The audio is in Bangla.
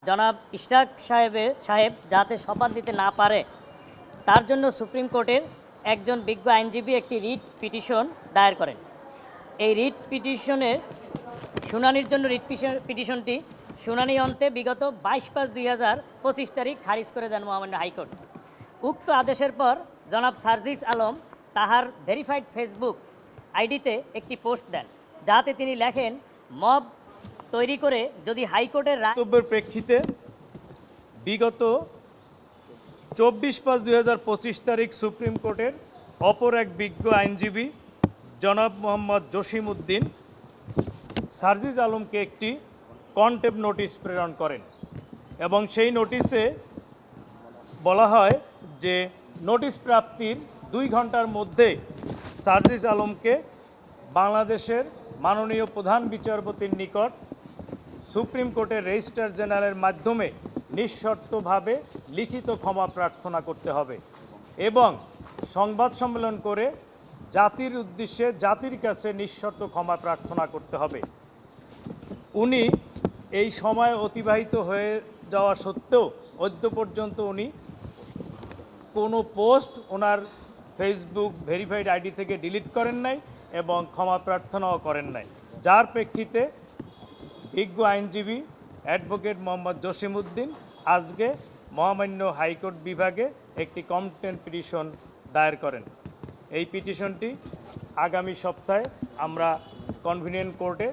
জনাব ইশরাক সাহেব যাতে শপথ দিতে না পারে তার জন্য সুপ্রিম কোর্টের একজন বিজ্ঞ আইনজীবী একটি রিট পিটিশন দায়ের করেন। এই রিট পিটিশনের শুনানির জন্য পিটিশনটি শুনানি অন্তে বিগত 22/5/2025 তারিখ খারিজ করে দেন মহামান্য হাইকোর্ট। উক্ত আদেশের পর জনাব সার্জিস আলম তাহার ভেরিফাইড ফেসবুক আইডিতে একটি পোস্ট দেন, যাতে তিনি লেখেন, মব তৈরি করে যদি হাইকোর্টের বক্তব্যের প্রেক্ষিতে বিগত 24/5/2025 তারিখ সুপ্রিম কোর্টের অপর এক বিজ্ঞ আইনজীবী জনাব মোহাম্মদ জসিম উদ্দিন সার্জিস আলমকে একটি কন্টেম্প নোটিশ প্রেরণ করেন এবং সেই নোটিশে বলা হয় যে নোটিশ প্রাপ্তির 2 ঘন্টার মধ্যে সার্জিস আলমকে বাংলাদেশের মাননীয় প্রধান বিচারপতির নিকট সুপ্রিম কোর্টের রেজিস্ট্রার জেনারেলের মাধ্যমে নিঃশর্তভাবে লিখিত ক্ষমা প্রার্থনা করতে হবে এবং সংবাদ সম্মেলন করে জাতির উদ্দেশ্যে জাতির কাছে নিঃশর্ত ক্ষমা প্রার্থনা করতে হবে। উনি এই সময় অতিবাহিত হয়ে যাওয়া সত্ত্বেও অদ্য পর্যন্ত উনি কোনো পোস্ট ওনার ফেসবুক ভেরিফাইড আইডি থেকে ডিলিট করেন নাই এবং ক্ষমা প্রার্থনাও করেন নাই, যার প্রেক্ষিতে বিজ্ঞ আইনজীবী অ্যাডভোকেট মোহাম্মদ জসিম উদ্দিন আজকে মহামান্য হাইকোর্ট বিভাগে একটি কন্টেম্প পিটিশন দায়ের করেন। এই পিটিশনটি আগামী সপ্তাহে আমরা কনভিনিয়েন্ট কোর্টে